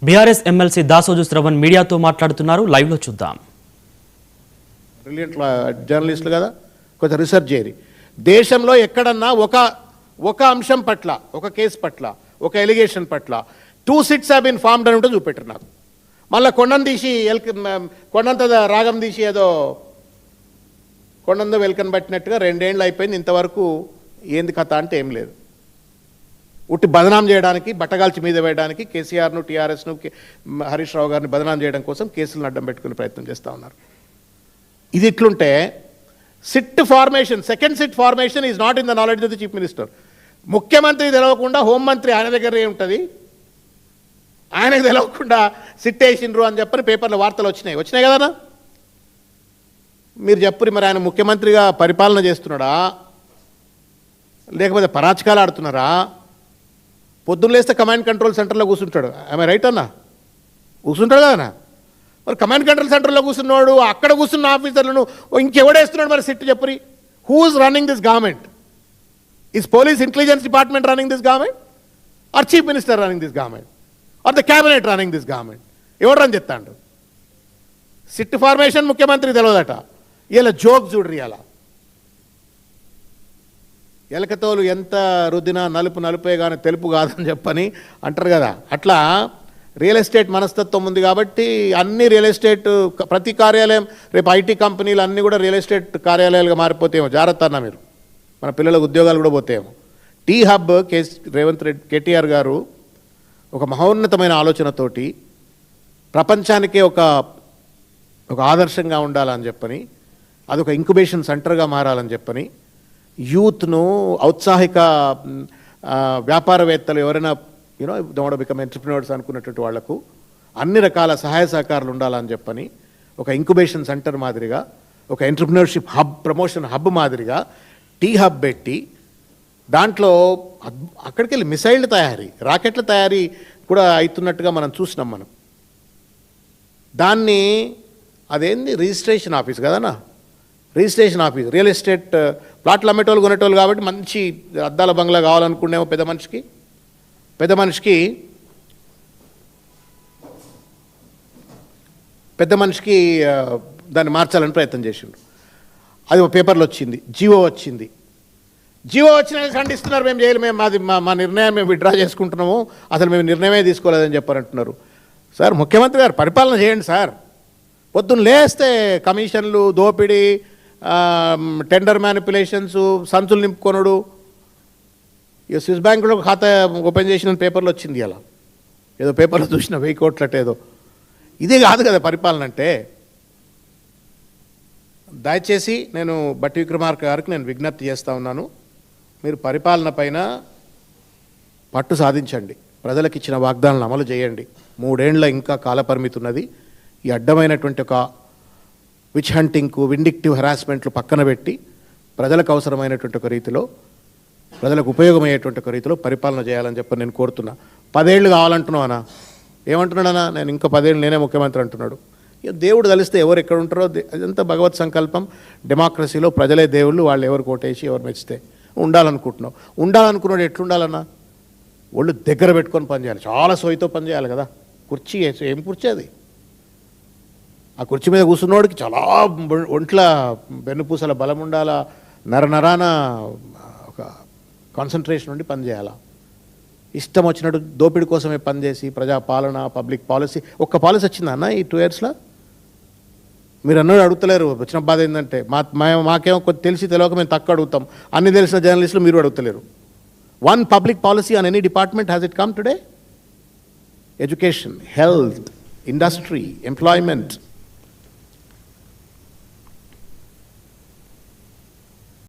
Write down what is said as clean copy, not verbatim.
BRS MLC Dasoju Shravan మీడియాతో మాట్లాడుతున్నారు. Live లో చూద్దాం. బ్రిలియంట్ జర్నలిస్టులు కదా, కొంచెం రీసెర్చ్ చేయరు. దేశంలో ఎక్కడన్నా ఒక అంశం పట్ల, ఒక కేసు పట్ల, ఒక ఎలిగేషన్ పట్ల 2 సిట్స్ హ్యావ్ బీన్ ఫార్మ్డ్ అని ఉంటే చూపెట్టరు నాకు. మళ్ళీ కొండను తీసి కొండంత రాగం తీసి ఏదో కొండంత వెల్కన్ పట్టినట్టుగా 2 ఏళ్ళు అయిపోయింది, ఇంతవరకు ఏంది కథ అంటే ఏం లేదు. ఉట్టి బదనాం చేయడానికి, బట్టగాల్చి మీద వేయడానికి కేసీఆర్ను, టీఆర్ఎస్ను, హరీష్ రావు గారిని బదనాం చేయడం కోసం కేసులను అడ్డం పెట్టుకునే ప్రయత్నం చేస్తూ ఉన్నారు. ఇది ఇట్లుంటే SIT formation, second SIT formation is not in the knowledge of the chief minister. ముఖ్యమంత్రి తెలవకుండా హోంమంత్రి ఆయన దగ్గరే ఉంటుంది, ఆయనకు తెలవకుండా సిట్ వేసిండ్రు అని చెప్పని పేపర్లో వార్తలు వచ్చినాయి కదా. మీరు చెప్పురి, మరి ఆయన ముఖ్యమంత్రిగా పరిపాలన చేస్తున్నాడా, లేకపోతే పరాచకాలు ఆడుతున్నారా? పొద్దున్న లేస్తే కమాండ్ కంట్రోల్ సెంటర్లో కూర్చుంటాడు. ఆమె రైట్ అన్నా, కూర్చుంటాడు కదా. మరి కమాండ్ కంట్రోల్ సెంటర్లో కూర్చున్నాడు, అక్కడ కూర్చున్న ఆఫీసర్లను ఇంకెవడేస్తున్నాడు మరి సిట్ చెప్పురి? Who is running this government? Is police intelligence department running this government, or chief minister running this government, or the cabinet running this government? ఎవడు రన్ చెప్తాడు? సిట్ ఫార్మేషన్ ముఖ్యమంత్రి తెలియదట. ఇలా జోక్ చూడరు. ఇలా ఎలకతోలు ఎంత రుద్దినా నలుపే కానీ తెలుపు కాదని చెప్పని అంటారు కదా. అట్లా రియల్ ఎస్టేట్ మనస్తత్వం ఉంది కాబట్టి అన్ని రియల్ ఎస్టేట్, ప్రతి కార్యాలయం రేపు ఐటీ కంపెనీలు అన్నీ కూడా రియల్ ఎస్టేట్ కార్యాలయాలుగా మారిపోతేమో. జాగ్రత్త అన్న మీరు, మన పిల్లలకు ఉద్యోగాలు కూడా పోతేమో. టీ హబ్ రేవంత్ రెడ్డి కేటీఆర్ గారు ఒక మహోన్నతమైన ఆలోచనతోటి ప్రపంచానికే ఒక ఆదర్శంగా ఉండాలని చెప్పని, అదొక ఇంక్యుబేషన్ సెంటర్గా మారాలని చెప్పని, యూత్ను ఔత్సాహిక వ్యాపారవేత్తలు ఎవరైనా they want to become entrepreneurs అనుకున్నటువంటి వాళ్లకు అన్ని రకాల సహాయ సహకారాలు ఉండాలని చెప్పని ఒక ఇంక్యుబేషన్ సెంటర్ మాదిరిగా, ఒక ఎంటర్‌ప్రెన్యూర్‌షిప్ హబ్, ప్రమోషన్ హబ్ మాదిరిగా టీ హబ్ పెట్టి దాంట్లో అక్కడికి వెళ్ళి మిసైళ్ళు తయారీ, రాకెట్ల తయారీ కూడా అవుతున్నట్టుగా మనం చూసినాం. మనం దాన్ని అదేంది రిజిస్ట్రేషన్ ఆఫీస్ కదనా, రిజిస్ట్రేషన్ ఆఫీస్, రియల్ ఎస్టేట్ ప్లాట్లు అమ్మేటోళ్ళు కొనేటోళ్ళు కాబట్టి మంచి అద్దాల బంగ్లా కావాలనుకునేమో పెద్ద మనిషికి దాన్ని మార్చాలని ప్రయత్నం చేసిండ్రు. అది ఒక పేపర్లో వచ్చింది, జియో వచ్చింది ఖండిస్తున్నారు. మేము చేయలేము, మా నిర్ణయం మేము విత్డ్రా చేసుకుంటున్నాము, అసలు మేము నిర్ణయమే తీసుకోలేదని చెప్పారంటున్నారు. సార్, ముఖ్యమంత్రి గారు పరిపాలన చేయండి సార్. పొద్దున్న లేస్తే కమిషన్లు, దోపిడీ, టెండర్ మ్యానిపులేషన్స్, సంచులు నింపుకొనుడు. ఇక స్విస్ బ్యాంకులో ఒక ఖాతా ఓపెన్ చేసిన పేపర్లో వచ్చింది. అలా ఏదో పేపర్లో చూసిన 1000 కోట్లట ఏదో. ఇదే కాదు కదా పరిపాలన అంటే. దయచేసి నేను బట్టి విక్రమార్క గారికి నేను విజ్ఞప్తి చేస్తూ ఉన్నాను, మీరు పరిపాలన పైన పట్టు సాధించండి, ప్రజలకు ఇచ్చిన వాగ్దానాలను అమలు చేయండి. 3 ఏళ్ల ఇంకా కాలపరిమితి ఉన్నది. ఈ అడ్డమైనటువంటి ఒక విచ్ హంటింగ్కు, విండిక్టివ్ హెరాస్మెంట్లు పక్కన పెట్టి ప్రజలకు అవసరమైనటువంటి ఒక రీతిలో, ప్రజలకు ఉపయోగమయ్యేటువంటి ఒక రీతిలో పరిపాలన చేయాలని చెప్పి నేను కోరుతున్నా. 10 ఏళ్ళు కావాలంటున్నావనా? ఏమంటున్నాడన్నా? నేను ఇంకా 10 ఏళ్ళు నేనే ముఖ్యమంత్రి అంటున్నాడు. దేవుడు కలిస్తే ఎవరు ఎక్కడ ఉంటారో అదంతా భగవత్ సంకల్పం. డెమోక్రసీలో ప్రజలే దేవుళ్ళు, వాళ్ళు ఎవరు కోటేసి ఎవరు మెచ్చితే ఉండాలనుకున్నాడు. ఎట్లుండాలన్నా? ఒళ్ళు దగ్గర పెట్టుకొని పనిచేయాలి, చాలా సోయితో పనిచేయాలి కదా. కుర్చీ ఏం కుర్చీ అది? ఆ కుర్చీ మీద కూర్చున్నోడికి చాలా ఒంట్ల వెన్నుపూసల బలం ఉండాలా, నరనరాన ఒక కాన్సన్ట్రేషన్ ఉండి పనిచేయాలా. ఇష్టం వచ్చినట్టు దోపిడీ కోసమే పనిచేసి ప్రజాపాలన, పబ్లిక్ పాలసీ, ఒక్క పాలసీ వచ్చిందా అన్న ఈ 2 ఇయర్స్లో? మీరు అన్నది అడుగుతలేరు. వచ్చిన బాధ ఏంటంటే మాకేమో కొంచెం తెలియక మేము తక్కువ అడుగుతాం. అన్ని తెలిసిన జర్నలిస్టులు మీరు అడుగుతలేరు. 1 public policy on any department has it come today? Education, health, industry, employment,